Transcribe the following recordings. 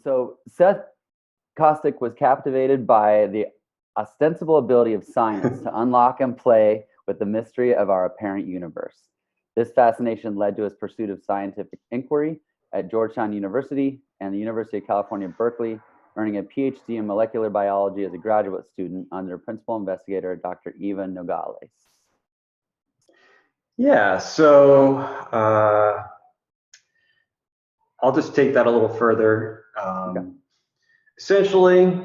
So Seth KOSTEK was captivated by the ostensible ability of science to unlock and play with the mystery of our apparent universe. This fascination led to his pursuit of scientific inquiry at Georgetown University and the University of California, Berkeley, earning a PhD in molecular biology as a graduate student under principal investigator Dr. Eva Nogales. Yeah, so I'll just take that a little further. Okay. Essentially,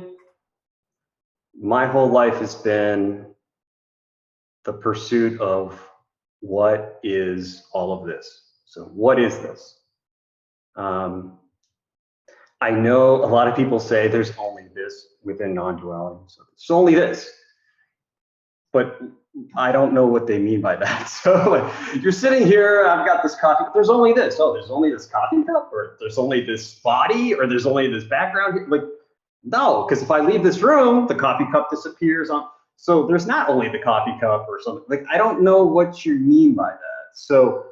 my whole life has been the pursuit of what is all of this. So what is this? I know a lot of people say there's only this within non-duality. So it's only this. But I don't know what they mean by that. So like, you're sitting here, I've got this coffee, there's only this. Oh, there's only this coffee cup, or there's only this body, or there's only this background. Like, no, because if I leave this room, the coffee cup disappears on. So there's not only the coffee cup or something. Like, I don't know what you mean by that. So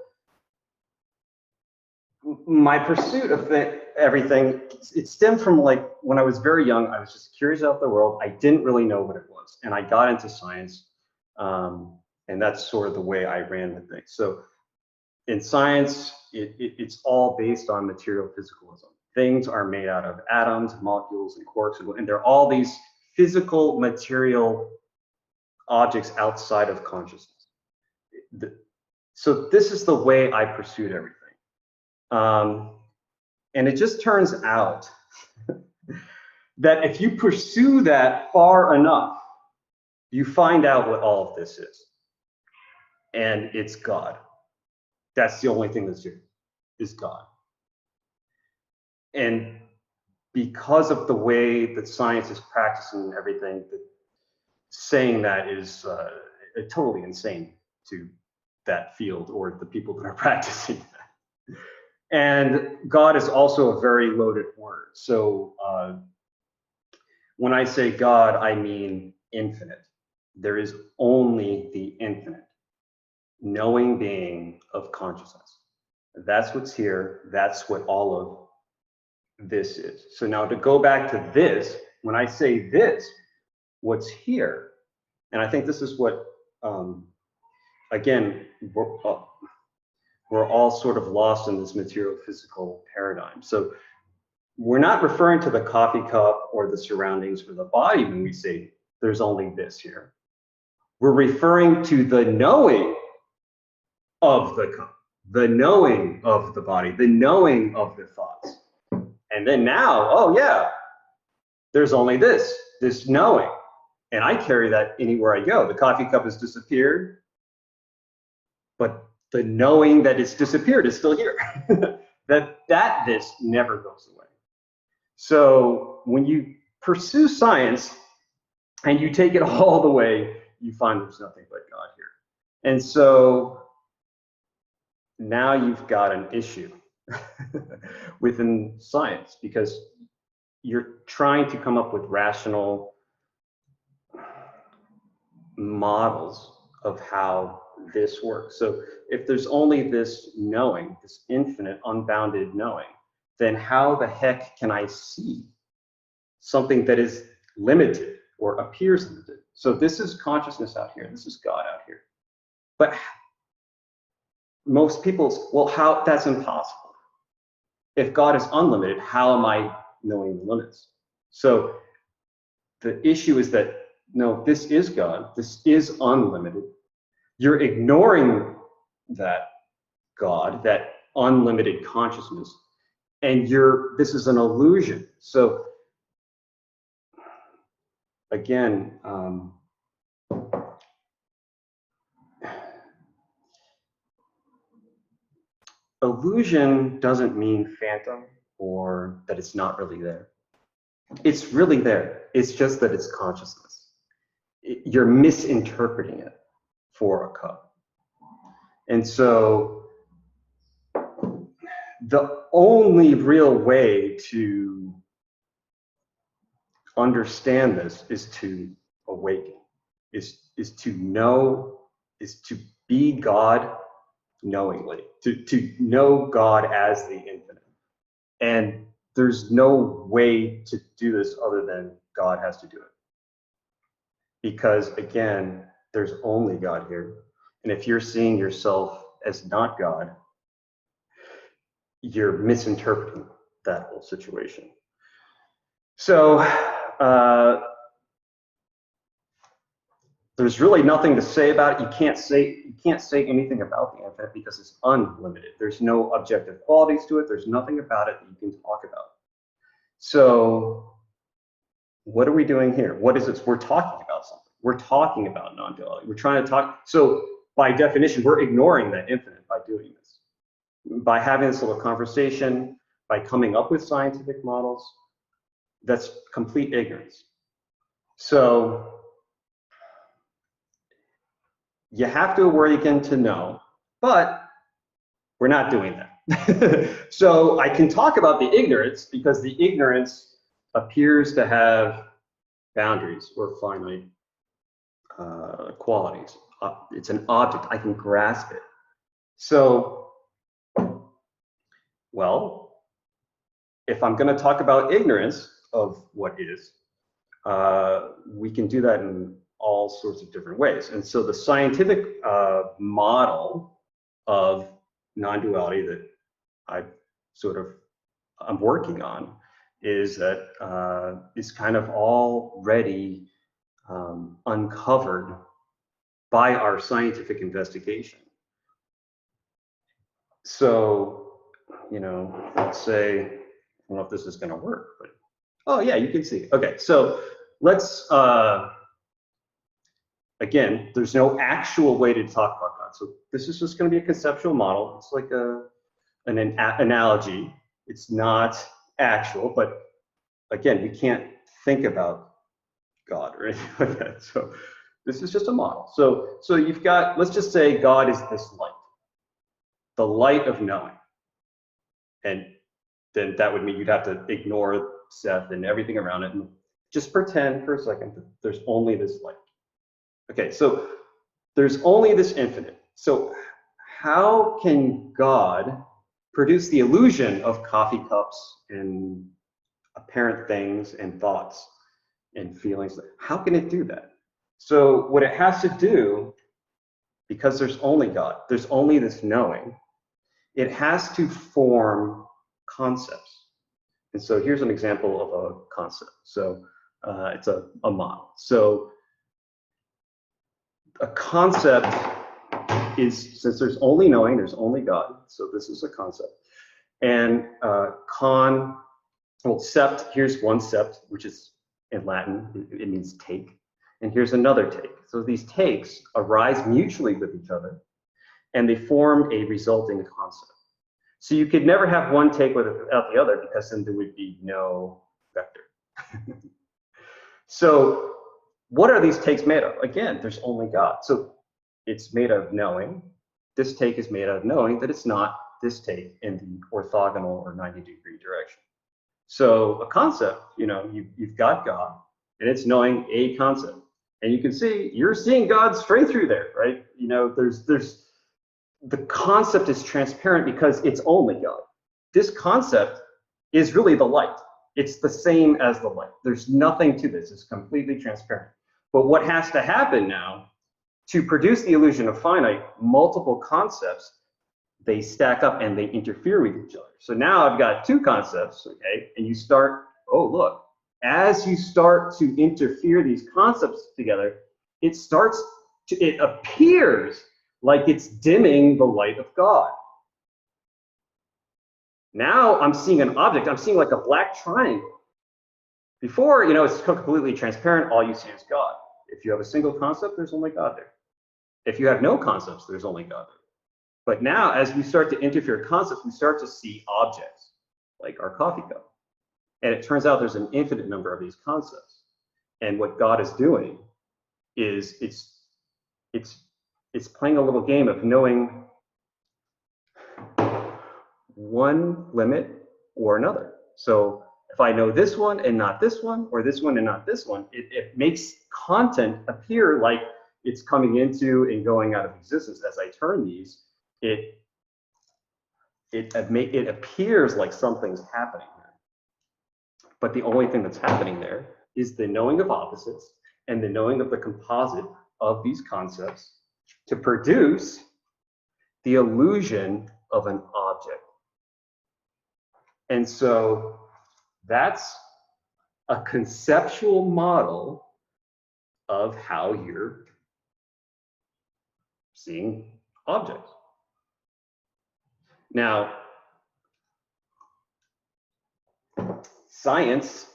my pursuit of everything, it stemmed from like when I was very young, I was just curious about the world. I didn't really know what it was. And I got into science. And that's sort of the way I ran with things. So in science, it's all based on material physicalism. Things are made out of atoms, molecules, and quarks, and they're all these physical material objects outside of consciousness. So this is the way I pursued everything. And it just turns out that if you pursue that far enough, you find out what all of this is. And it's God. That's the only thing that's here, is God. And because of the way that science is practicing and everything, saying that is totally insane to that field or the people that are practicing that. And God is also a very loaded word. So when I say God, I mean infinite. There is only the infinite, knowing being of consciousness. That's what's here. That's what all of this is. So now to go back to this, when I say this, what's here, and I think this is what, again, we're all sort of lost in this material physical paradigm. So we're not referring to the coffee cup or the surroundings or the body when we say there's only this here. We're referring to the knowing of the cup, the knowing of the body, the knowing of the thoughts. And then now, oh yeah, there's only this knowing. And I carry that anywhere I go. The coffee cup has disappeared, but the knowing that it's disappeared is still here. that this never goes away. So when you pursue science and you take it all the way, you find there's nothing but God here. And so now you've got an issue within science, because you're trying to come up with rational models of how this works. So if there's only this knowing, this infinite, unbounded knowing, then how the heck can I see something that is limited or appears limited? So this is consciousness out here. This is God out here. But most people, well, how? That's impossible. If God is unlimited, how am I knowing the limits? So the issue is that, no, this is God. This is unlimited. You're ignoring that God, that unlimited consciousness, and this is an illusion. So again, illusion doesn't mean phantom or that it's not really there. It's really there. It's just that it's consciousness. You're misinterpreting it for a cup. And so the only real way to understand this is to awaken, is to know, is to be God knowingly, to know God as the infinite. And there's no way to do this other than God has to do it. Because again, there's only God here. And if you're seeing yourself as not God, you're misinterpreting that whole situation. So there's really nothing to say about it. You can't say anything about the infinite because it's unlimited. There's no objective qualities to it. There's nothing about it that you can talk about. So what are we doing here? What is it? We're talking about something. We're talking about non-duality. We're trying to talk. So by definition, we're ignoring that infinite by doing this. By having this little conversation, by coming up with scientific models, that's complete ignorance. So you have to awaken to know, but we're not doing that. So I can talk about the ignorance because the ignorance appears to have boundaries or finite qualities. It's an object, I can grasp it. So, well, if I'm going to talk about ignorance of what is, we can do that in all sorts of different ways. And so the scientific model of non-duality that I'm working on is that it's kind of already uncovered by our scientific investigation. So, let's say, I don't know if this is going to work, but oh yeah, you can see. Okay, so let's, again, there's no actual way to talk about God. So this is just going to be a conceptual model. It's like an analogy. It's not actual, but again, we can't think about God or anything like that. So this is just a model. So you've got, let's just say God is this light, the light of knowing. And then that would mean you'd have to ignore SETH and everything around it and just pretend for a second that there's only this light. Okay, so there's only this infinite. So how can God produce the illusion of coffee cups and apparent things and thoughts and feelings? How can it do that? So what it has to do, because there's only God, there's only this knowing, it has to form concepts. And so here's an example of a concept. So it's a model. So a concept is, since there's only knowing, there's only God. So this is a concept. And sept, here's one sept, which is in Latin, it means take. And here's another take. So these takes arise mutually with each other, and they form a resulting concept. So you could never have one take without the other, because then there would be no vector. So what are these takes made of? Again, there's only God. So it's made of knowing. This take is made out of knowing that it's not this take in the orthogonal or 90-degree direction. So a concept, you've got God, and it's knowing a concept. And you can see, you're seeing God straight through there, right? The concept is transparent because it's only God. This concept is really the light. It's the same as the light. There's nothing to this. It's completely transparent. But what has to happen now, to produce the illusion of finite, multiple concepts, they stack up and they interfere with each other. So now I've got two concepts, okay? And you start, oh, look, as you start to interfere these concepts together, it appears like it's dimming the light of God. Now I'm seeing an object, I'm seeing like a black triangle. Before, it's completely transparent, all you see is God. If you have a single concept, there's only God there. If you have no concepts, there's only God there. But now, as we start to interfere concepts, we start to see objects, like our coffee cup. And it turns out there's an infinite number of these concepts. And what God is doing is it's playing a little game of knowing one limit or another. So if I know this one and not this one, or this one and not this one, it makes content appear like it's coming into and going out of existence. As I turn these, it appears like something's happening here. But the only thing that's happening there is the knowing of opposites and the knowing of the composite of these concepts to produce the illusion of an object. And so that's a conceptual model of how you're seeing objects. Now, science,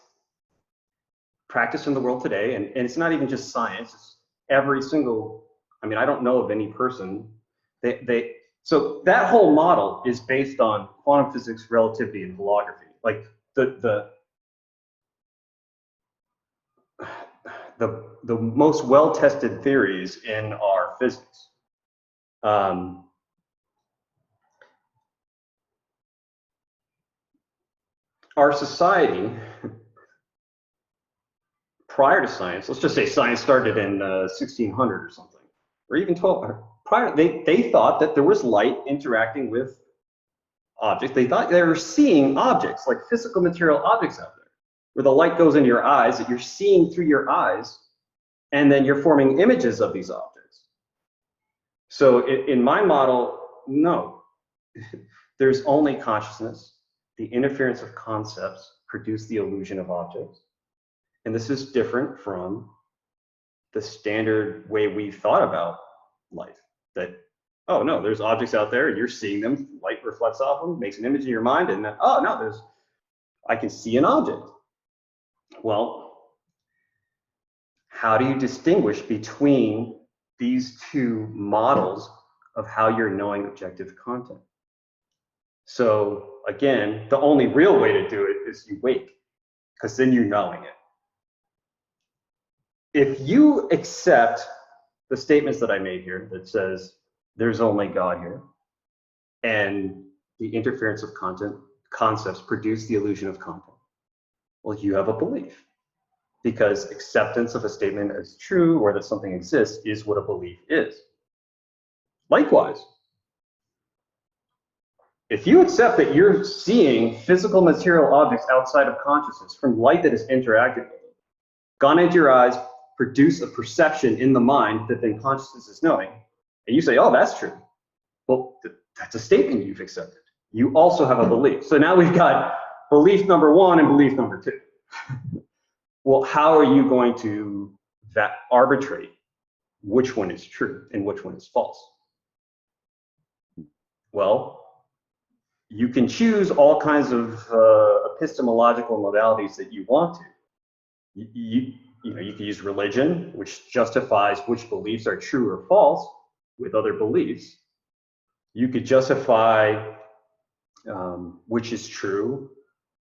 practice in the world today, and it's not even just science, it's every single, I mean, I don't know of any person, so that whole model is based on quantum physics, relativity, and holography. Like the most well-tested theories in our physics. Our society, prior to science, let's just say science started in 1600 or something, or even 1200. Prior, they thought that there was light interacting with objects. They thought they were seeing objects, like physical material objects out there, where the light goes into your eyes, that you're seeing through your eyes, and then you're forming images of these objects. So in my model, no. There's only consciousness. The interference of concepts produce the illusion of objects. And this is different from the standard way we've thought about life. That, oh no, there's objects out there, you're seeing them, light reflects off them, makes an image in your mind, and then, oh no, I can see an object. Well, how do you distinguish between these two models of how you're knowing objective content? So again, the only real way to do it is you wake, because then you're knowing it. If you accept the statements that I made here that says there's only God here, and the interference of concepts produce the illusion of content, well, you have a belief, because acceptance of a statement as true or that something exists is what a belief is. Likewise, if you accept that you're seeing physical material objects outside of consciousness from light that is interacted with them, gone into your eyes, produce a perception in the mind that then consciousness is knowing, and you say, oh, that's true. Well, that's a statement you've accepted. You also have a belief. So now we've got belief number one and belief number two. Well, how are you going to arbitrate which one is true and which one is false? Well, you can choose all kinds of epistemological modalities that you want to. You know, you can use religion, which justifies which beliefs are true or false with other beliefs. You could justify which is true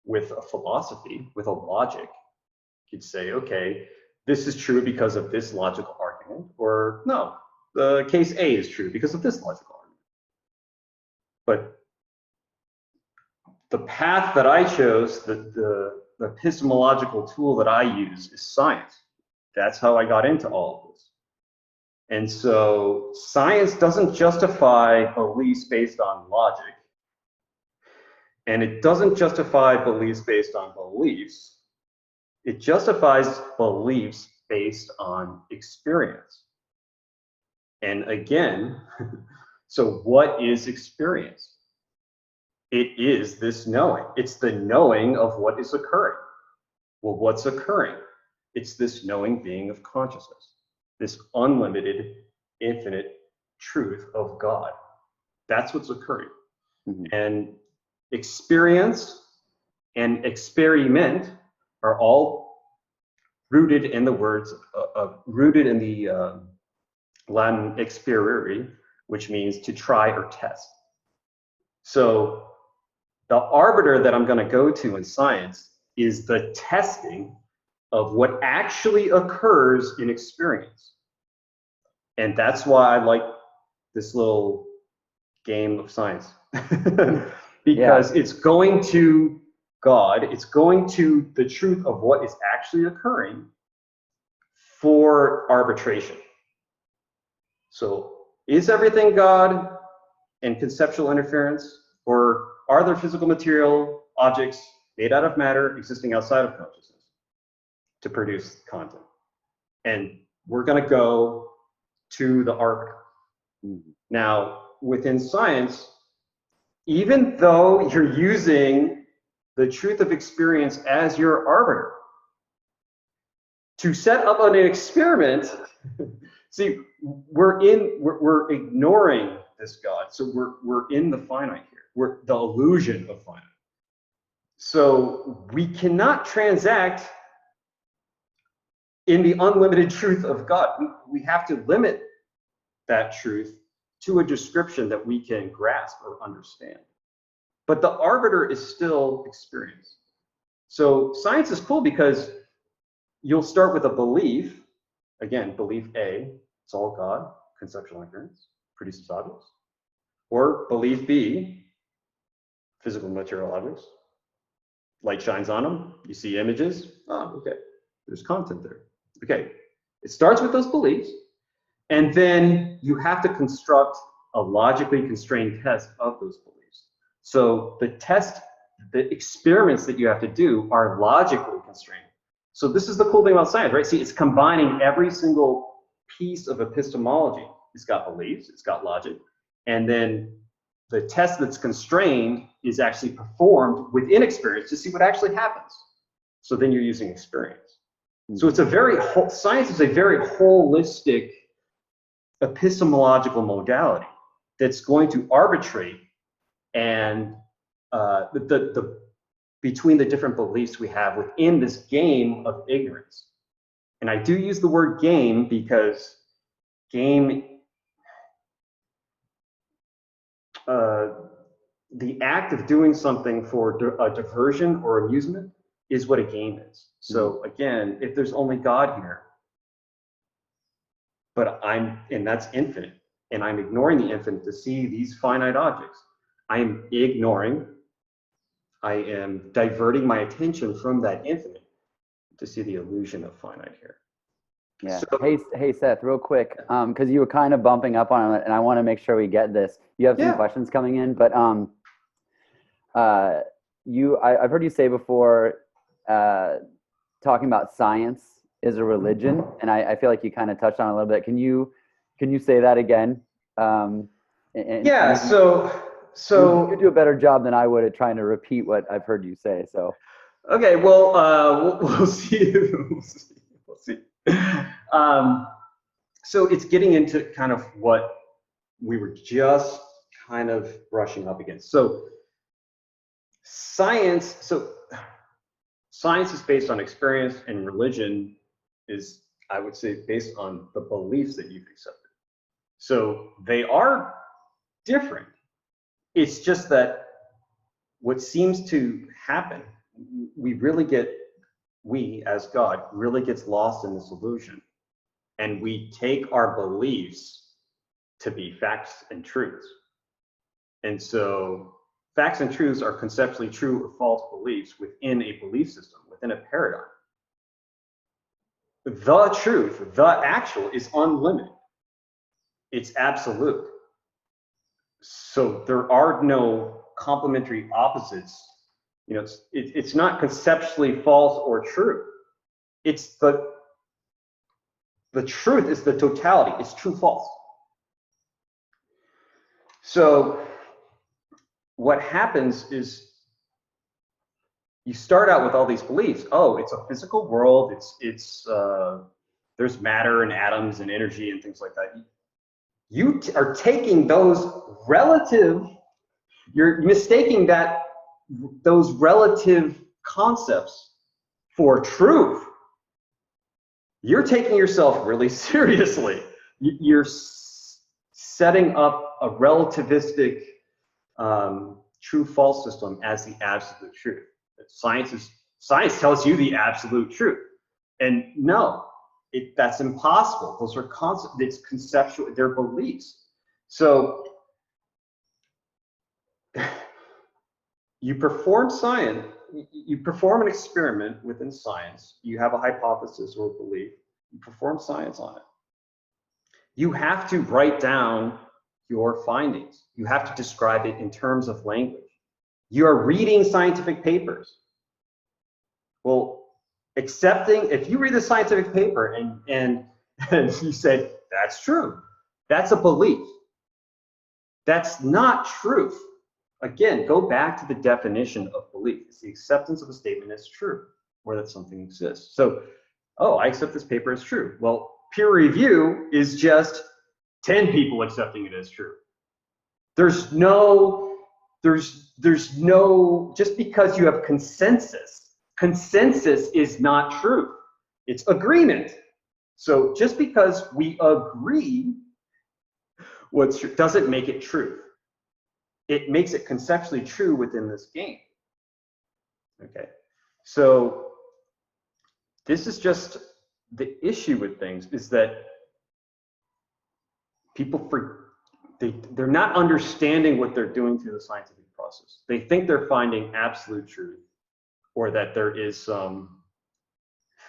with a philosophy, with a logic. You could say, okay, this is true because of this logical argument, or no, the case A is true because of this logical argument. But the path that I chose, the epistemological tool that I use is science. That's how I got into all of this. And so science doesn't justify beliefs based on logic, and it doesn't justify beliefs based on beliefs. It justifies beliefs based on experience. And again, so what is experience? It is this knowing. It's the knowing of what is occurring. Well, what's occurring? It's this knowing being of consciousness, this unlimited, infinite truth of God. That's what's occurring. Mm-hmm. And experience and experiment are all rooted in the words, rooted in the Latin experere, which means to try or test. So the arbiter that I'm going to go to in science is the testing of what actually occurs in experience. And that's why I like this little game of science. Because it's going to God, it's going to the truth of what is actually occurring for arbitration. So is everything God and conceptual interference, or are there physical material objects made out of matter existing outside of consciousness to produce content. And we're going to go to the arbiter. Now, within science, even though you're using the truth of experience as your arbiter, to set up an experiment, see, we're ignoring this God. So we're in the finite here. We're the illusion of finite. So we cannot transact in the unlimited truth of God. We have to limit that truth to a description that we can grasp or understand. But the arbiter is still experience. So science is cool because you'll start with a belief. Again, belief A, it's all God, conceptual inference, produces objects. Or belief B, physical material objects. Light shines on them, you see images. Oh, okay, there's content there. Okay, it starts with those beliefs, and then you have to construct a logically constrained test of those beliefs. So the experiments that you have to do are logically constrained. So this is the cool thing about science, right? See, it's combining every single piece of epistemology. It's got beliefs, it's got logic, and then the test that's constrained is actually performed within experience to see what actually happens. So then you're using experience. So it's science is a very holistic epistemological modality that's going to arbitrate and between the different beliefs we have within this game of ignorance. And I do use the word game because game, the act of doing something for a diversion or amusement is what a game is. So again, if there's only God here, and that's infinite, and I'm ignoring the infinite to see these finite objects, I am diverting my attention from that infinite to see the illusion of finite here. Yeah. So, hey, Seth, real quick, because you were kind of bumping up on it, and I want to make sure we get this. You have some questions coming in, but I've heard you say before, talking about science is a religion, and I feel like you kind of touched on it a little bit. Can you say that again? So you do a better job than I would at trying to repeat what I've heard you say. So okay, well, we'll see. We'll see. So it's getting into kind of what we were just kind of brushing up against. So science is based on experience, and religion is, I would say, based on the beliefs that you've accepted. So they are different. It's just that what seems to happen, we as God really gets lost in this illusion, and we take our beliefs to be facts and truths. And so facts and truths are conceptually true or false beliefs within a belief system, within a paradigm. The truth, the actual, is unlimited. It's absolute. So there are no complementary opposites. You know, it's not conceptually false or true. It's the truth is the totality. It's true, false. So what happens is you start out with all these beliefs. Oh, it's a physical world. There's matter and atoms and energy and things like that. You are taking you're mistaking those relative concepts for truth. You're taking yourself really seriously. You're setting up a relativistic true-false system as the absolute truth. Science tells you the absolute truth, and no, that's impossible. Those are concepts. It's conceptual. They're beliefs. So you perform science. You perform an experiment within science. You have a hypothesis or a belief. You perform science on it. You have to write down your findings. You have to describe it in terms of language. You are reading scientific papers. Well, accepting, if you read the scientific paper and you say, that's true, that's a belief. That's not truth. Again, go back to the definition of belief. It's the acceptance of a statement as true, or that something exists. So, oh, I accept this paper as true. Well, peer review is just 10 people accepting it as true. There's no, just because you have consensus is not truth. It's agreement. So just because we agree doesn't make it truth. It makes it conceptually true within this game. Okay, so this is just the issue with things, is that people they're not understanding what they're doing through the scientific process. They think they're finding absolute truth, or that there is some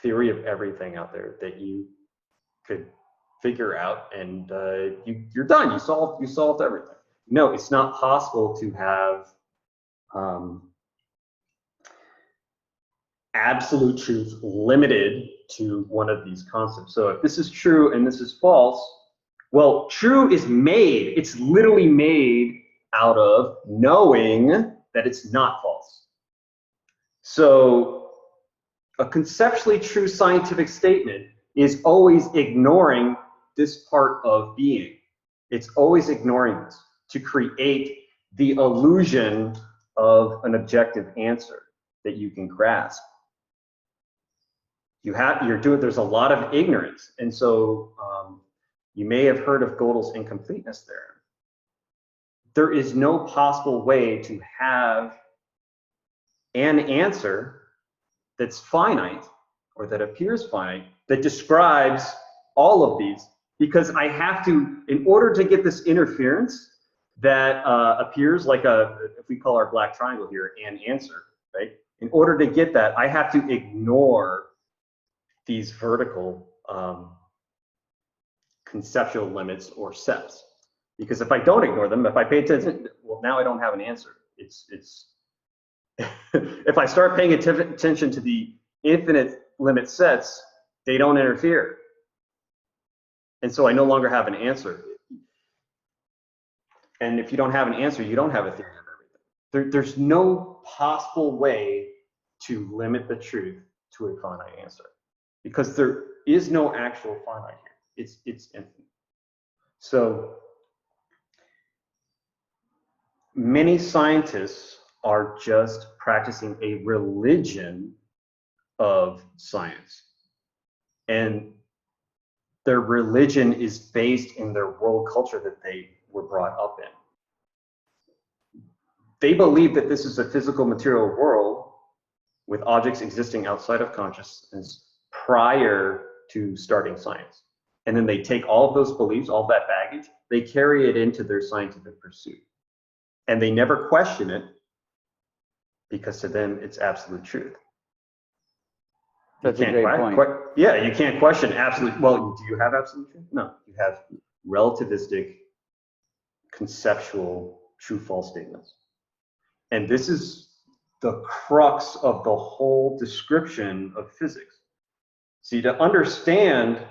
theory of everything out there that you could figure out, and you're done. You solved everything. No, it's not possible to have absolute truth limited to one of these concepts. So if this is true and this is false, well, true is made. It's literally made out of knowing that it's not false. So a conceptually true scientific statement is always ignoring this part of being. It's always ignoring this to create the illusion of an objective answer that you can grasp. There's a lot of ignorance. And so you may have heard of Gödel's incompleteness theorem. There is no possible way to have an answer that's finite, or that appears finite, that describes all of these, because I have to, in order to get this interference that appears like if we call our black triangle here an answer, right? In order to get that, I have to ignore these vertical conceptual limits or SETHs. Because if I don't ignore them, if I pay attention, well, now I don't have an answer. It's if I start paying attention to the infinite limit sets, they don't interfere. And so I no longer have an answer. And if you don't have an answer, you don't have a theory of everything. There's no possible way to limit the truth to a finite answer, because there is no actual finite here. It's infinite. So many scientists are just practicing a religion of science. And their religion is based in their world culture that they were brought up in. They believe that this is a physical material world with objects existing outside of consciousness prior to starting science. And then they take all of those beliefs, all that baggage, they carry it into their scientific pursuit. And they never question it, because to them it's absolute truth. That's a great point. Yeah, you can't question absolute. Well, do you have absolute truth? No, you have relativistic, conceptual, true-false statements. And this is the crux of the whole description of physics. See, to understand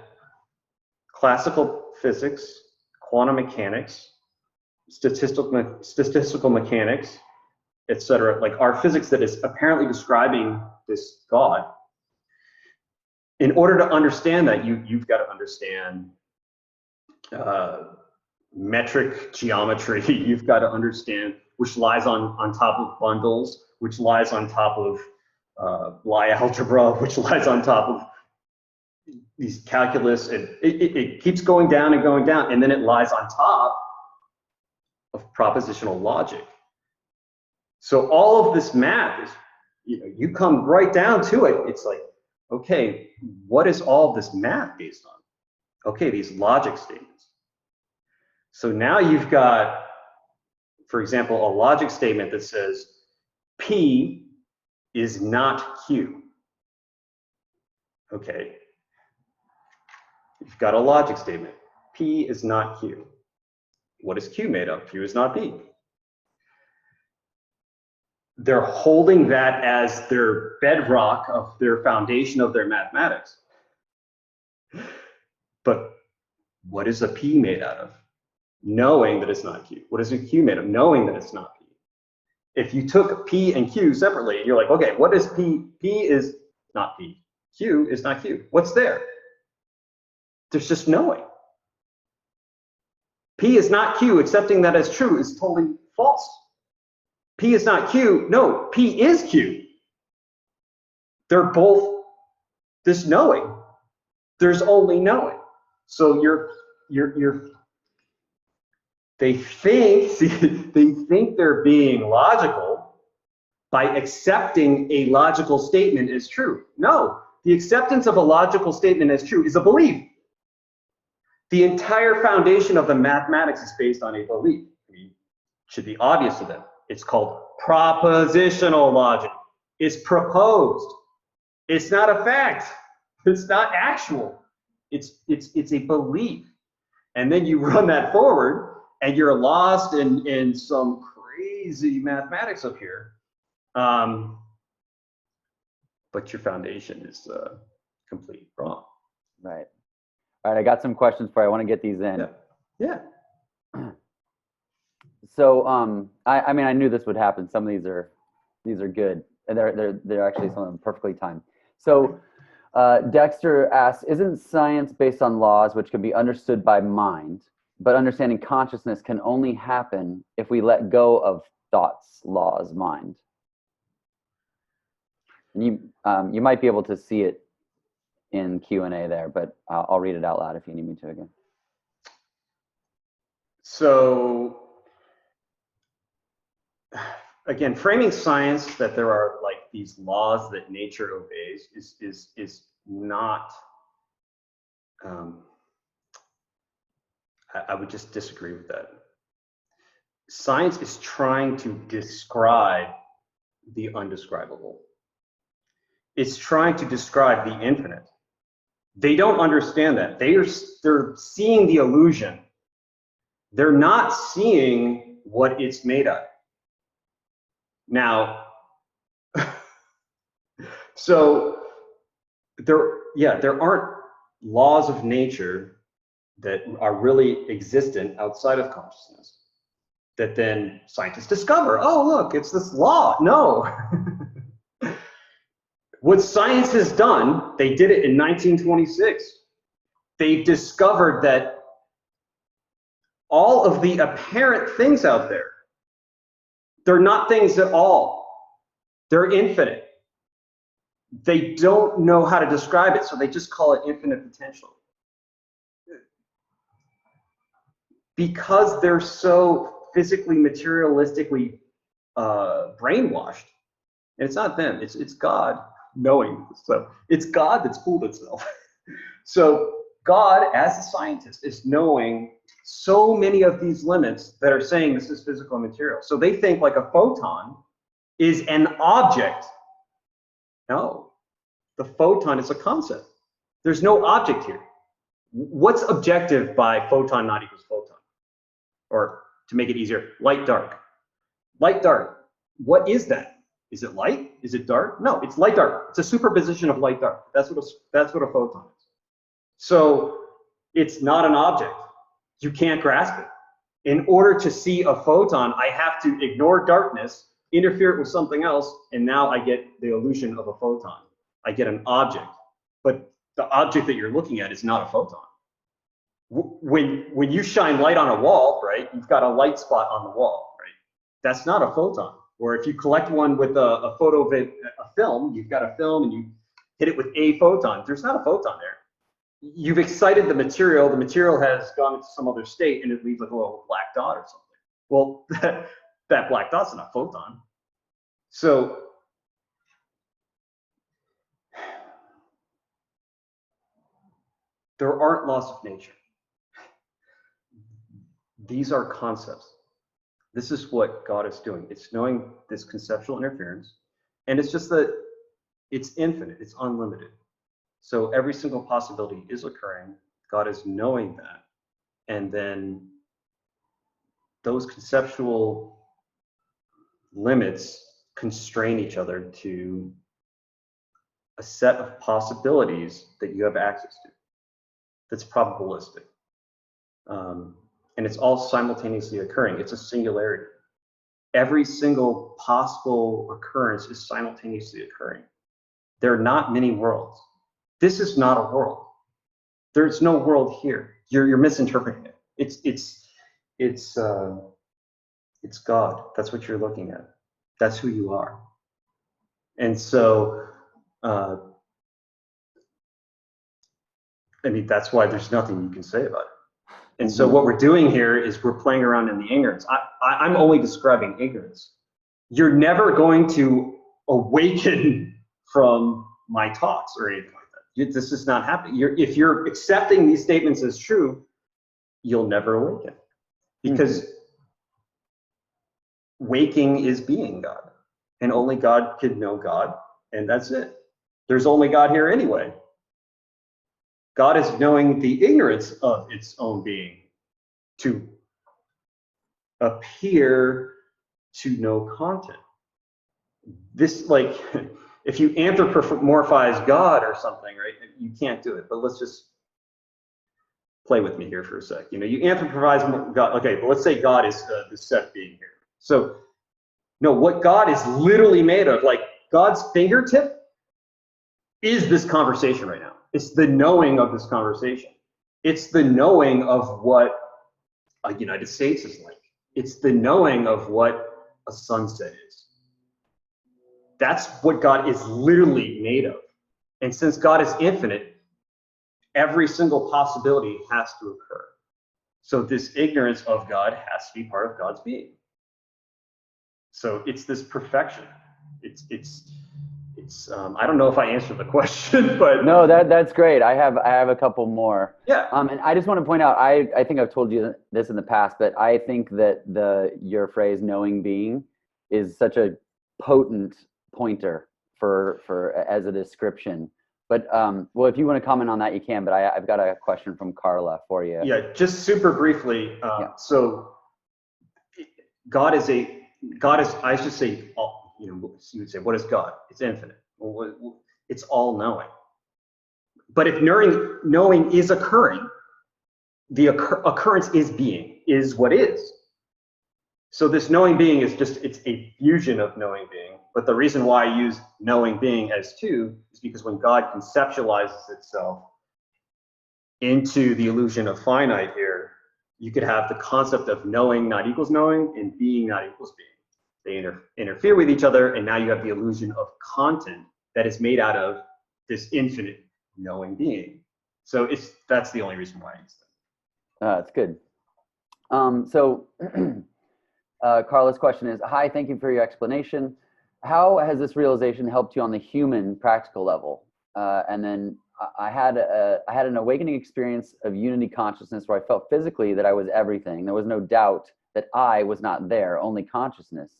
classical physics, quantum mechanics, statistical mechanics, etc., like our physics that is apparently describing this God, in order to understand that, you've got to understand metric geometry. You've got to understand which lies on top of bundles, which lies on top of Lie algebra, which lies on top of these calculus, and it keeps going down and going down, and then it lies on top of propositional logic. So all of this math is, you come right down to it. It's like, okay, what is all this math based on? Okay, these logic statements. So now you've got, for example, a logic statement that says P is not Q. Okay, you've got a logic statement. P is not Q. What is Q made of? Q is not P. they're holding that as their bedrock of their foundation of their mathematics. But what is a P made out of? Knowing that it's not Q. What is a Q made of? Knowing that it's not P. If you took P and Q separately, and you're like, okay, what is P? P is not P. Q is not Q. What's there? There's just knowing. P is not Q, accepting that as true is totally false. P is not Q. No, P is Q. They're both this knowing. There's only knowing. So they think they're being logical by accepting a logical statement as true. No, the acceptance of a logical statement as true is a belief. The entire foundation of the mathematics is based on a belief. I mean, it should be obvious to them. It's called propositional logic. It's proposed. It's not a fact. It's not actual. It's a belief. And then you run that forward and you're lost in some crazy mathematics up here. But your foundation is completely wrong. Right. All right, I got some questions for you. I want to get these in. Yeah. So, I mean, I knew this would happen. Some of these are good, and they're actually some of them perfectly timed. So, Dexter asks, isn't science based on laws which can be understood by mind, but understanding consciousness can only happen if we let go of thoughts, laws, mind? And you might be able to see it in Q&A there, but I'll read it out loud if you need me to again. So again, framing science that there are like these laws that nature obeys is not, I would just disagree with that. Science is trying to describe the undescribable. It's trying to describe the infinite. They don't understand that. They're seeing the illusion. They're not seeing what it's made of. Now, so there aren't laws of nature that are really existent outside of consciousness that then scientists discover. Oh, look, it's this law. No. What science has done, they did it in 1926. They've discovered that all of the apparent things out there, they're not things at all. They're infinite. They don't know how to describe it, so they just call it infinite potential. Because they're so physically, materialistically brainwashed, and it's not them, it's God knowing. So it's God that's fooled itself. So God, as a scientist, is knowing so many of these limits that are saying this is physical and material. So they think like a photon is an object. No, the photon is a concept. There's no object here. What's objective by photon not equals photon? Or to make it easier, light dark. Light dark, what is that? Is it light? Is it dark? No, it's light dark. It's a superposition of light dark. That's what a photon is. So it's not an object. You can't grasp it. In order to see a photon, I have to ignore darkness, interfere it with something else, and now I get the illusion of a photon. I get an object. But the object that you're looking at is not a photon. When you shine light on a wall, right, you've got a light spot on the wall, right? That's not a photon. Or if you collect one with a film, you've got a film and you hit it with a photon. There's not a photon there. You've excited the material has gone into some other state and it leaves like a little black dot or something. Well, that black dot's not a photon. So there aren't laws of nature. These are concepts. This is what God is doing. It's knowing this conceptual interference, and it's just that it's infinite, it's unlimited. So every single possibility is occurring. God is knowing that. And then those conceptual limits constrain each other to a set of possibilities that you have access to that's probabilistic. And it's all simultaneously occurring. It's a singularity. Every single possible occurrence is simultaneously occurring. There are not many worlds. This is not a world. There's no world here. You're misinterpreting it. It's God. That's what you're looking at. That's who you are. And so, I mean, that's why there's nothing you can say about it. And so what we're doing here is we're playing around in the ignorance. I'm only describing ignorance. You're never going to awaken from my talks or anything like that. This is not happening. If you're accepting these statements as true, you'll never awaken. Because waking is being God. And only God can know God. And that's it. There's only God here anyway. God is knowing the ignorance of its own being to appear to know content. This, like, if you anthropomorphize God or something, right, you can't do it. But let's just play with me here for a sec. You know, you anthropomorphize God. Okay, but let's say God is the SETH being here. So, no, what God is literally made of, like God's fingertip, is this conversation right now. It's the knowing of this conversation. It's the knowing of what a United States is like. It's the knowing of what a sunset is. That's what God is literally made of. And since God is infinite, every single possibility has to occur. So this ignorance of God has to be part of God's being. So it's this perfection. It's I don't know if I answered the question, but no, that's great. I have a couple more. Yeah. And I just want to point out, I think I've told you this in the past, but I think that your phrase "knowing being" is such a potent pointer for as a description. But well, if you want to comment on that, you can. But I've got a question from Carla for you. Yeah, just super briefly. So God is I should say. You know, you would say, what is God? It's infinite. Well, it's all knowing. But if knowing is occurring, the occurrence is being, is what is. So this knowing being is it's a fusion of knowing being. But the reason why I use knowing being as two is because when God conceptualizes itself into the illusion of finite here, you could have the concept of knowing not equals knowing and being not equals being. They interfere with each other, and now you have the illusion of content that is made out of this infinite knowing being. So that's the only reason why I use them. That's good. So Carla's question is, hi, thank you for your explanation. How has this realization helped you on the human practical level? And then I had an awakening experience of unity consciousness where I felt physically that I was everything. There was no doubt that I was not there, only consciousness.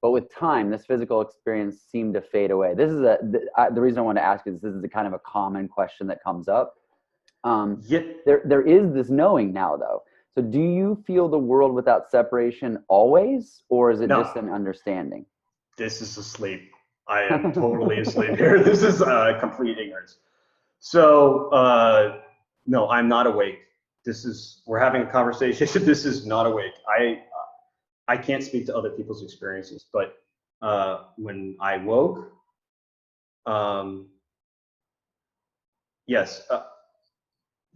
But with time, this physical experience seemed to fade away. This is the reason I want to ask is this is a kind of a common question that comes up. There is this knowing now, though. So do you feel the world without separation always, or is it just an understanding? This is asleep. I am totally asleep here. This is complete ignorance. So no, I'm not awake. We're having a conversation. This is not awake. I can't speak to other people's experiences, but when I woke, yes,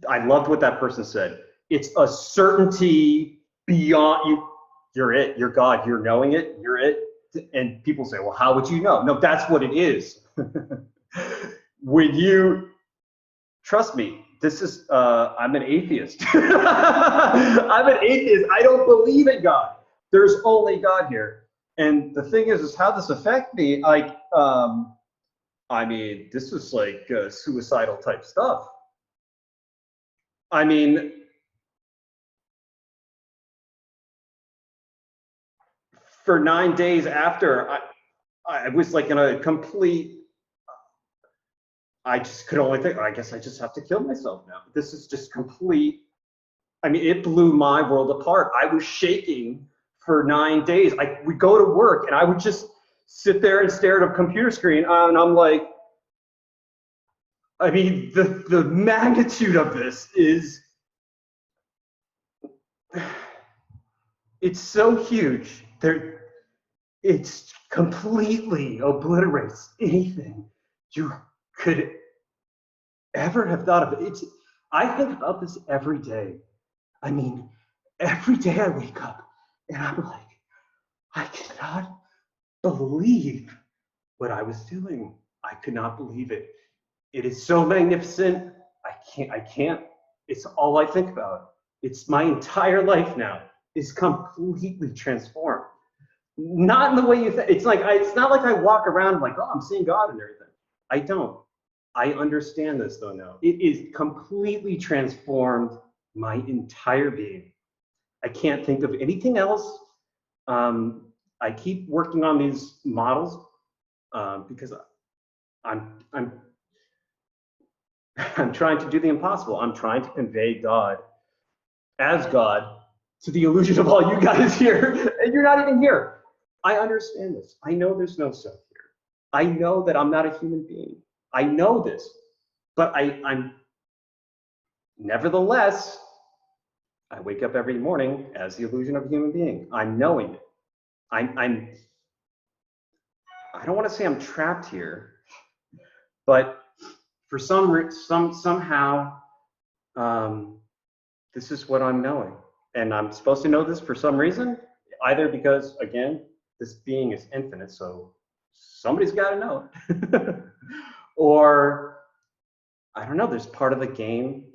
I loved what that person said. It's a certainty beyond you. You're it. You're God. You're knowing it. You're it. And people say, well, how would you know? No, that's what it is. When you trust me, this is, I'm an atheist. I'm an atheist. I don't believe in God. There's only God here. And the thing is how this affect me? Like, I mean, this is like suicidal type stuff. I mean, for 9 days after, I was like in a complete, I just could only think, I guess I just have to kill myself now. This is just complete. I mean, it blew my world apart. I was shaking for 9 days. I would go to work and I would just sit there and stare at a computer screen, and I'm like, I mean, the magnitude of this is, it's so huge. It's completely obliterates anything you could ever have thought of. I think about this every day. I mean, every day I wake up and I'm like, I cannot believe what I was doing. I could not believe it. It is so magnificent. I can't, it's all I think about. It's my entire life now is completely transformed. Not in the way you think. It's not like I walk around like, oh, I'm seeing God and everything. I don't. I understand this though now. It is completely transformed my entire being. I can't think of anything else. I keep working on these models because I'm trying to do the impossible. I'm trying to convey God as God to the illusion of all you guys here, and you're not even here. I understand this. I know there's no self here. I know that I'm not a human being. I know this, but I'm nevertheless, I wake up every morning as the illusion of a human being. I'm knowing it. I don't want to say I'm trapped here, but for somehow, this is what I'm knowing. And I'm supposed to know this for some reason, either because, again, this being is infinite, so somebody's got to know it. Or, I don't know, there's part of the game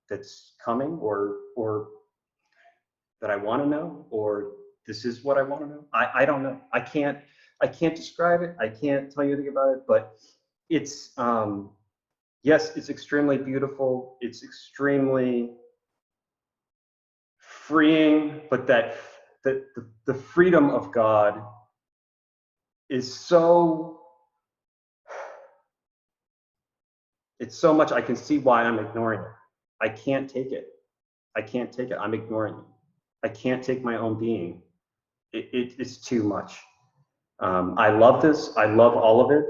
that's coming, or that I want to know, or this is what I want to know. I don't know. I can't describe it. I can't tell you anything about it, but it's, yes, it's extremely beautiful. It's extremely freeing, but the freedom of God is so, it's so much. I can see why I'm ignoring it. I can't take it. I can't take it. I'm ignoring it. I can't take my own being. It's too much. I love this. I love all of it.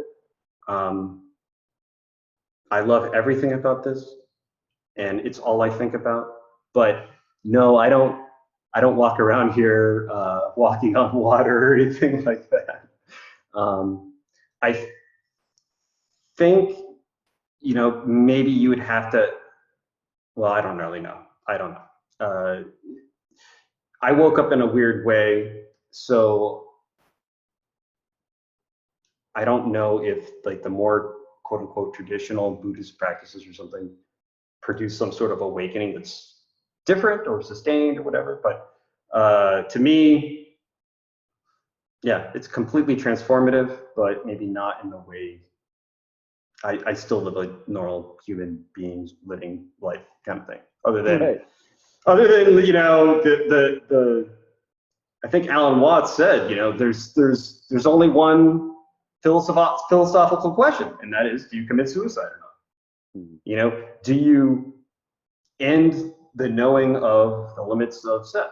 I love everything about this, and it's all I think about. But no, I don't walk around here walking on water or anything like that. I think, you know, maybe you would have to, well, I don't really know. I don't know. I woke up in a weird way, so I don't know if like the more quote unquote traditional Buddhist practices or something produce some sort of awakening that's different or sustained or whatever. But to me, yeah, it's completely transformative, but maybe not in the way I still live like normal human beings living life kind of thing. Other than you know, I think Alan Watts said, you know, there's only one philosophical question, and that is, do you commit suicide or not? You know, do you end the knowing of the limits of SETH?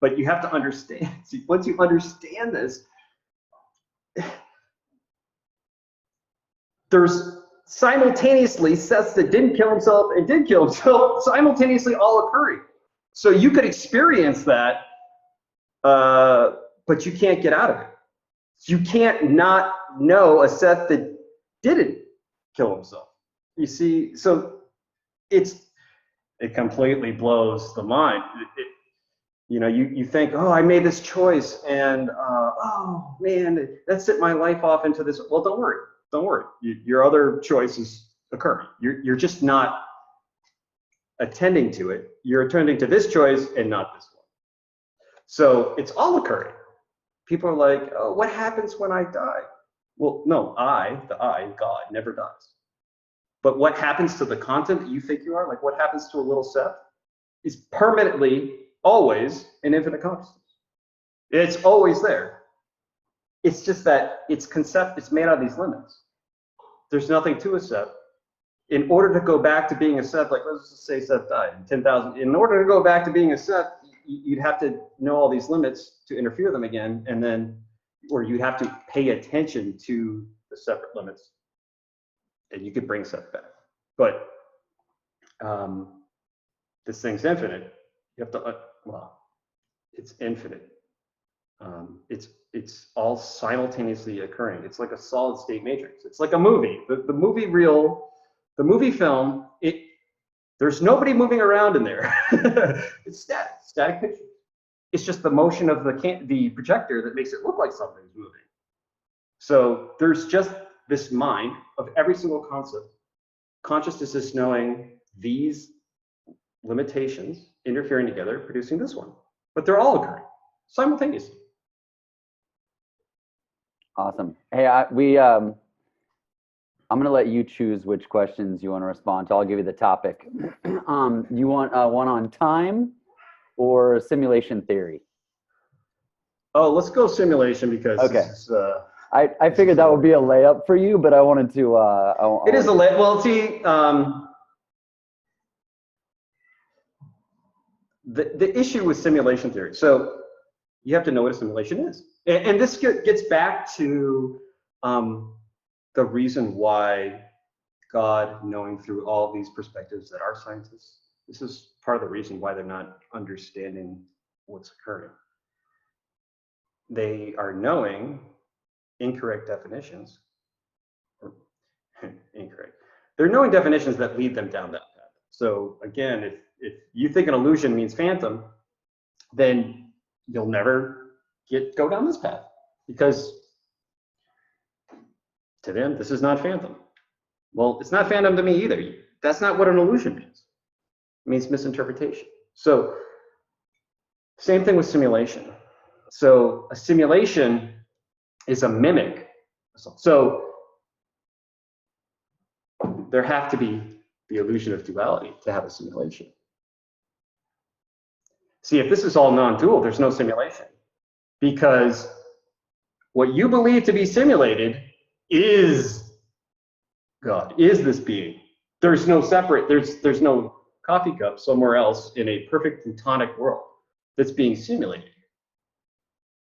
But you have to understand, see, once you understand this, there's simultaneously SETHs that didn't kill himself and did kill himself, simultaneously all occurring. So you could experience that, but you can't get out of it. You can't not know a SETH that didn't kill himself. You see, so it completely blows the mind. You know, you think, oh, I made this choice, and oh man, that set my life off into this. Well, don't worry. Your other choices occur. You're just not attending to it. You're attending to this choice and not this one. So it's all occurring. People are like, oh, what happens when I die? Well, no, God, never dies. But what happens to the content that you think you are, like what happens to a little SETH, is permanently, always an infinite consciousness. It's always there. It's just that it's made out of these limits. There's nothing to a SETH. In order to go back to being a SETH, like let's just say SETH died in 10,000, in order to go back to being a SETH, you'd have to know all these limits to interfere them again, and then or you'd have to pay attention to the separate limits, and you could bring SETH back. But this thing's infinite. You have to, well, it's infinite. It's all simultaneously occurring. It's like a solid state matrix. It's like a movie. The movie reel, the movie film, there's nobody moving around in there. It's static picture. It's just the motion of the projector that makes it look like something's moving. So there's just this mind of every single concept. Consciousness is knowing these limitations interfering together, producing this one. But they're all occurring simultaneously. Awesome. Hey, I'm going to let you choose which questions you want to respond to. I'll give you the topic. You want one on time or simulation theory? Oh, let's go simulation because okay. This is, I figured that would be a layup for you, but I wanted to. It is a layup. Well, see, the issue with simulation theory. So you have to know what a simulation is, and this gets back to the reason why God, knowing through all these perspectives that are scientists, this is part of the reason why they're not understanding what's occurring. They are knowing incorrect definitions, or incorrect. They're knowing definitions that lead them down that path. So again, if you think an illusion means phantom, then you'll never go down this path, because to them, this is not phantom. Well, it's not phantom to me either. That's not what an illusion means. It means misinterpretation. So same thing with simulation. So a simulation is a mimic. So there have to be the illusion of duality to have a simulation. See, if this is all non-dual, there's no simulation, because what you believe to be simulated is God, is this being. There's no separate, there's no coffee cup somewhere else in a perfect plutonic world that's being simulated,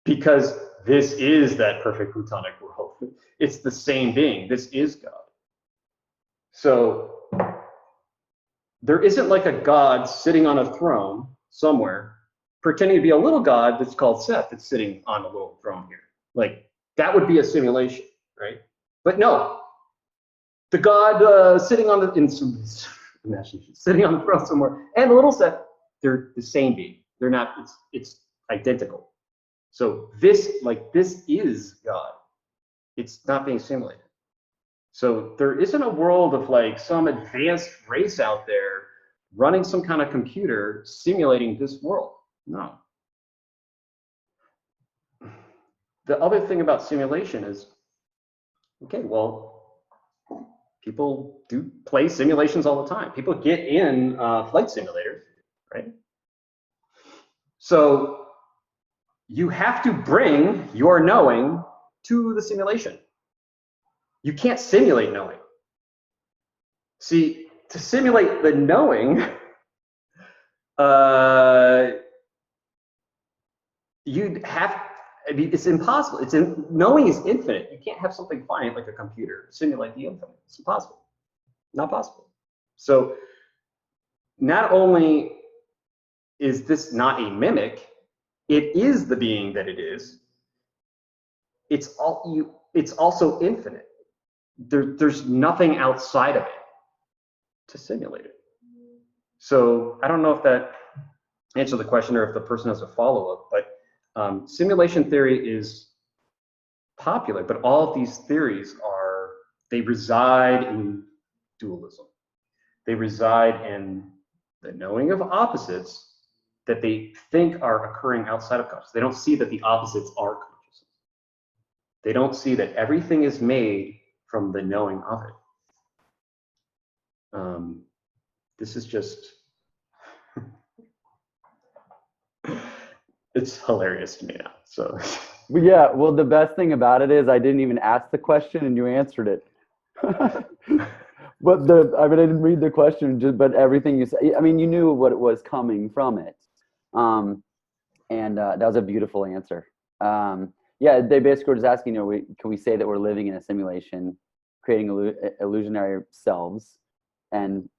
because this is that perfect plutonic world. It's the same being. This is God. So there isn't like a God sitting on a throne somewhere pretending to be a little God that's called SETH that's sitting on a little throne here. Like, that would be a simulation, right? But no, the God sitting on sitting on the throne somewhere, and the little SETH, they're the same being. They're not. It's identical. So this is God. It's not being simulated. So there isn't a world of like some advanced race out there running some kind of computer simulating this world. No. The other thing about simulation is, okay, well, people do play simulations all the time. People get in flight simulators, right? So you have to bring your knowing to the simulation. You can't simulate knowing. See, to simulate the knowing, you'd have, I mean, it's impossible. Knowing is infinite. You can't have something finite like a computer simulate the infinite. It's impossible. Not possible. So not only is this not a mimic, it is the being that it is. It's also infinite. There's nothing outside of it to simulate it. So I don't know if that answers the question or if the person has a follow-up, but simulation theory is popular, but all of these theories they reside in dualism. They reside in the knowing of opposites that they think are occurring outside of consciousness. They don't see that the opposites are consciousness. They don't see that everything is made from the knowing of it. This is just, it's hilarious to me now. So, yeah, well, the best thing about it is I didn't even ask the question and you answered it. But I didn't read the question, but everything you said, I mean, you knew what it was coming from it. And that was a beautiful answer. Yeah, they basically were just asking, can we say that we're living in a simulation, creating illusionary selves? And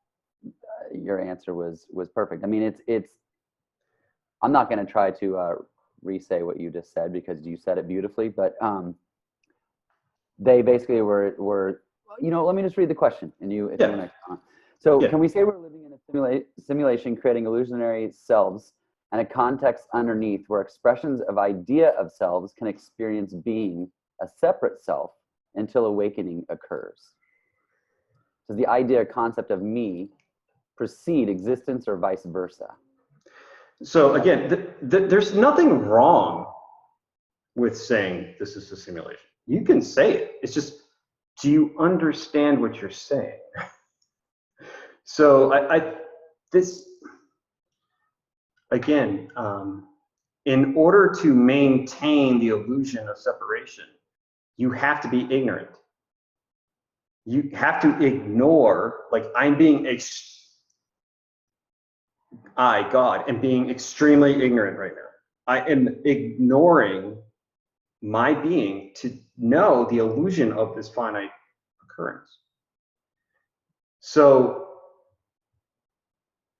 your answer was perfect. I mean, it's. I'm not going to try to re-say what you just said because you said it beautifully, but they basically were. Let me just read the question, and if you want to comment. So, can we say we're living in a simulation, creating illusionary selves, and a context underneath where expressions of idea of selves can experience being a separate self until awakening occurs? Does the idea or concept of me precede existence or vice versa? So again, there's nothing wrong with saying this is a simulation. You can say it. It's just, do you understand what you're saying? So this, again, in order to maintain the illusion of separation, you have to be ignorant. You have to ignore, like I'm being, God, am being extremely ignorant right now. I am ignoring my being to know the illusion of this finite occurrence. So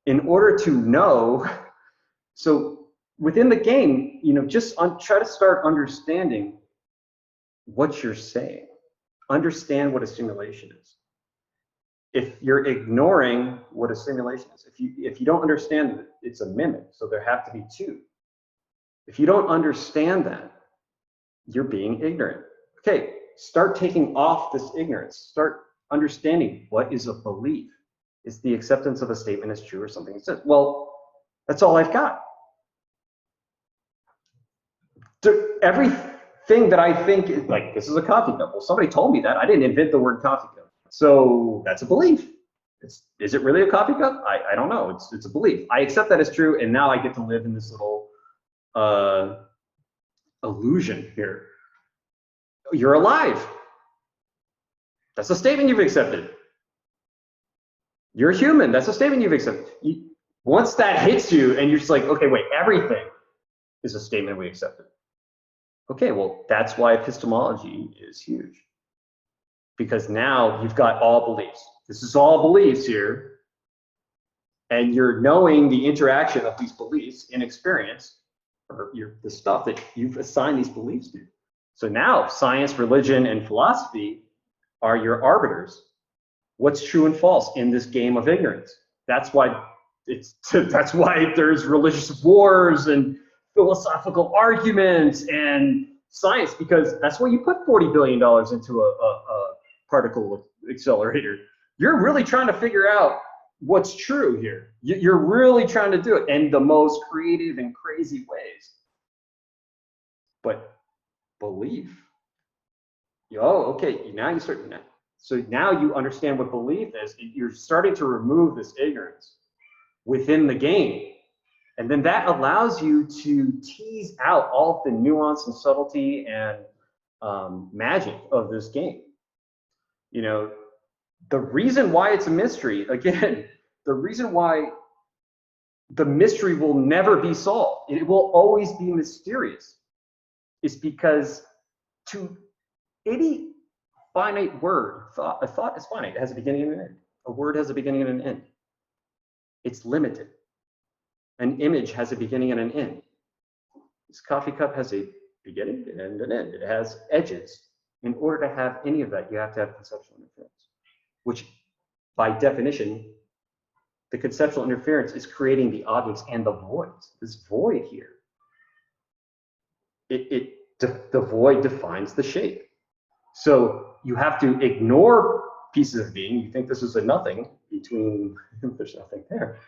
in order to know, so within the game, just try to start understanding what you're saying. Understand what a simulation is. If you're ignoring what a simulation is, if you don't understand that it's a mimic, so there have to be two. If you don't understand that, you're being ignorant. Okay, start taking off this ignorance. Start understanding what is a belief. It's the acceptance of a statement as true or something exists. Well, that's all I've got. Everything that I think is like, this is a coffee cup. Well, somebody told me that. I didn't invent the word coffee cup. So that's a belief. Is it really a coffee cup? I don't know. It's a belief. I accept that as true, and now I get to live in this little illusion here. You're alive. That's a statement you've accepted. You're human. That's a statement you've accepted. Once that hits you, and you're just like, okay, wait, everything is a statement we accepted. Okay, well, that's why epistemology is huge. Because now you've got all beliefs. This is all beliefs here. And you're knowing the interaction of these beliefs in experience, or the stuff that you've assigned these beliefs to. So now science, religion, and philosophy are your arbiters. What's true and false in this game of ignorance? That's why there's religious wars and philosophical arguments and science, because that's why you put $40 billion into a particle accelerator. You're really trying to figure out what's true here. You're really trying to do it in the most creative and crazy ways. But belief, okay, now you start. So now you understand what belief is. You're starting to remove this ignorance within the game. And then that allows you to tease out all of the nuance and subtlety and magic of this game. The reason why it's a mystery, again, the reason why the mystery will never be solved, it will always be mysterious, is because to any finite word, a thought is finite. It has a beginning and an end. A word has a beginning and an end. It's limited. An image has a beginning and an end. This coffee cup has a beginning and an end. It has edges. In order to have any of that, you have to have conceptual interference, which by definition, the conceptual interference is creating the objects and the voids. This void here, the void defines the shape. So you have to ignore pieces of being. You think this is a nothing between, there's nothing there.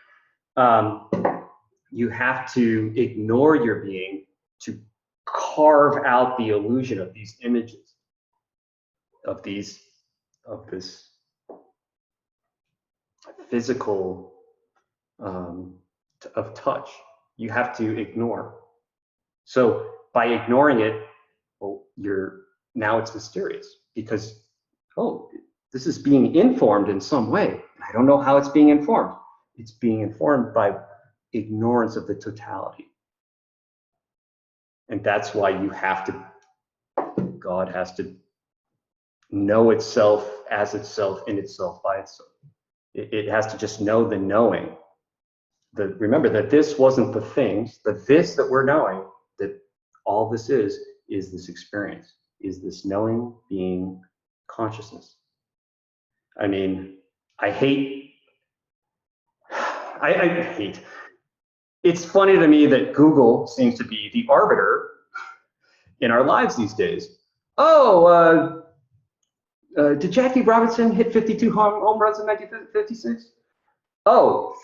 You have to ignore your being to carve out the illusion of these images, of this physical of touch. You have to ignore. So by ignoring it, well, now it's mysterious, because this is being informed in some way. I don't know how it's being informed. It's being informed by ignorance of the totality. And that's why you have to God has to know itself as itself, in itself, by itself. It has to just know the knowing. Remember that this wasn't the things, the this that we're knowing, that all this is this experience, is this knowing, being, consciousness. I mean, I hate, it's funny to me that Google seems to be the arbiter in our lives these days. Oh, did Jackie Robinson hit 52 home runs in 1956? Oh,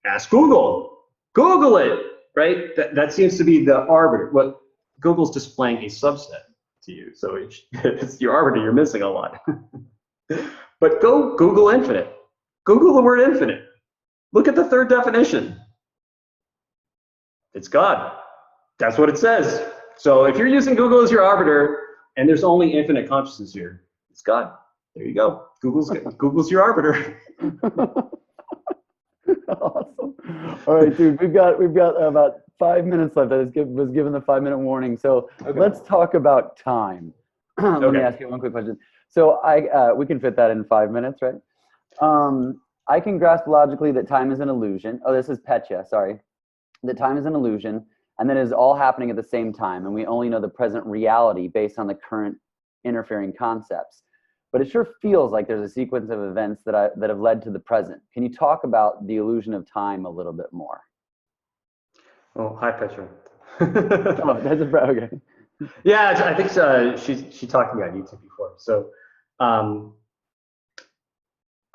ask Google. Google it, right? That seems to be the arbiter. What Google's displaying a subset to you, so it's your arbiter. You're missing a lot. But go Google infinite. Google the word infinite. Look at the third definition. It's God. That's what it says. So if you're using Google as your arbiter, and there's only infinite consciousness here, it's God. There you go. Google's your arbiter. Awesome. All right, dude. We've got about 5 minutes left. I was given the 5-minute warning. So Okay. let's talk about time. Let me ask you one quick question. So we can fit that in 5 minutes, right? I can grasp logically that time is an illusion. Oh, this is Petya. Sorry. That time is an illusion, and that it is all happening at the same time, and we only know the present reality based on the current interfering concepts. But it sure feels like there's a sequence of events that have led to the present. Can you talk about the illusion of time a little bit more? Oh, hi, Petra. Oh, that's okay. Yeah, I think she talked to me on YouTube before. So I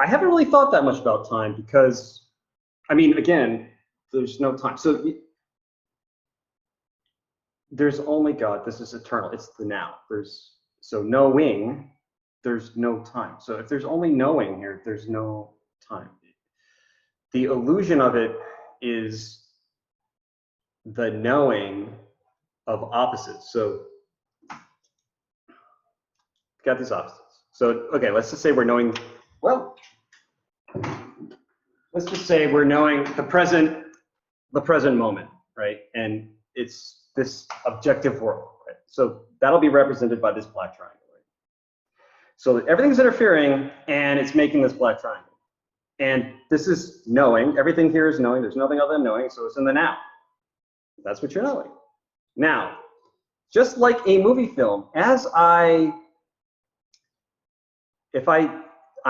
haven't really thought that much about time because, I mean, again, there's no time. So there's only God. This is eternal. It's the now. So knowing, there's no time. So if there's only knowing here, there's no time. The illusion of it is the knowing of opposites. So got these opposites. So, okay, let's just say we're knowing, well, let's just say we're knowing the present moment, right? And it's this objective world, right? So that'll be represented by this black triangle, right? So everything's interfering and it's making this black triangle. And this is knowing, everything here is knowing, there's nothing other than knowing, so it's in the now. That's what you're knowing. Now, just like a movie film, I'm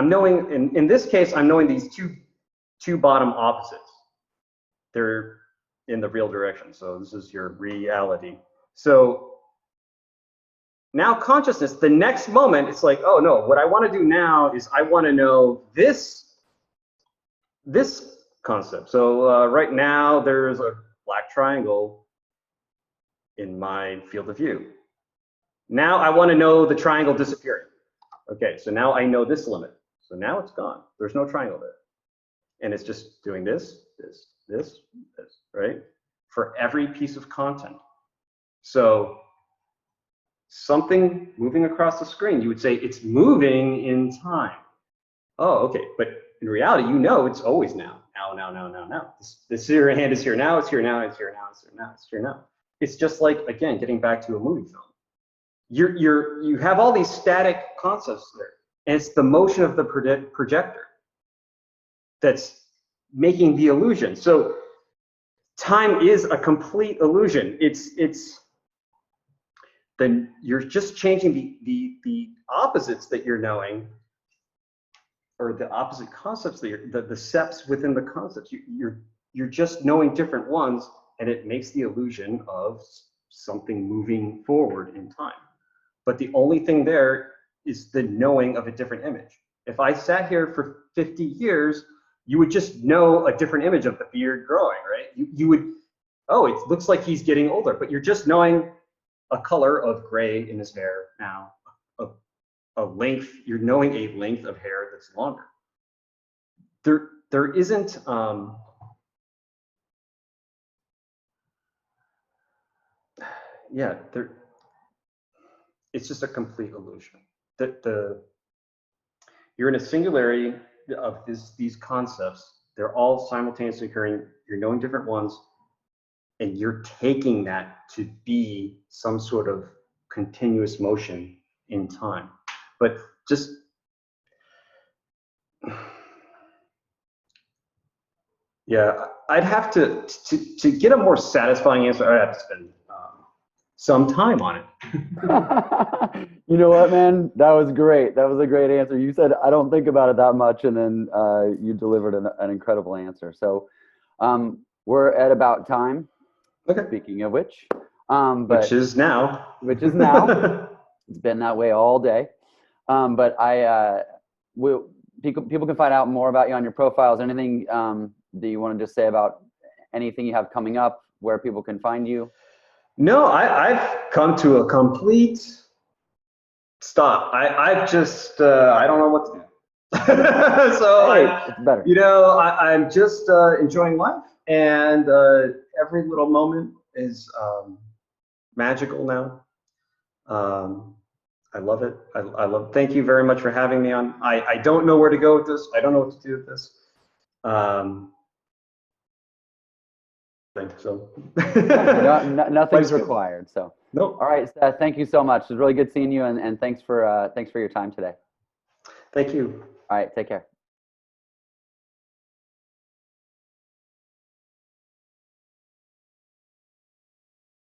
knowing, in this case, I'm knowing these two bottom opposites. They're in the real direction. So this is your reality. So now consciousness, the next moment, it's like, oh no, what I want to do now is I want to know this concept. So right now there's a black triangle in my field of view. Now I want to know the triangle disappearing. Okay, so now I know this limit. So now it's gone. There's no triangle there. And it's just doing this, right? For every piece of content. So something moving across the screen, you would say it's moving in time. Oh, okay, but in reality, you know it's always now. Now. This here hand is here now, it's here now, it's here now, it's here now, it's here now. It's just like, again, getting back to a movie film. You have all these static concepts there, and it's the motion of the projector that's making the illusion. So time is a complete illusion. Then you're just changing the opposites that you're knowing, or the opposite concepts that the steps within the concepts. You're just knowing different ones, and it makes the illusion of something moving forward in time. But the only thing there is the knowing of a different image. If I sat here for 50 years, you would just know a different image of the beard growing, right? You would, oh, it looks like he's getting older, but you're just knowing a color of gray in his hair now, a length, you're knowing a length of hair that's longer. There isn't, it's just a complete illusion. You're in a singularity of these concepts. They're all simultaneously occurring. You're knowing different ones, and you're taking that to be some sort of continuous motion in time. But just, yeah, I'd have to get a more satisfying answer, I'd have to spend some time on it. You know what, man? That was great. That was a great answer. You said, I don't think about it that much, and then you delivered an incredible answer. So we're at about time. Okay. Speaking of which. Which is now. Which is now. It's been that way all day. But people can find out more about you on your profiles. Anything that you want to just say about anything you have coming up, where people can find you? No, I've come to a complete stop. I've just, I don't know what to do. So it's better. You know, I'm just enjoying life, and every little moment is magical now. I love it. I love. Thank you very much for having me on. I don't know where to go with this. I don't know what to do with this. So nothing's required. So nope. All right, Seth, thank you so much. It was really good seeing you, and thanks for your time today. Thank you. All right, take care.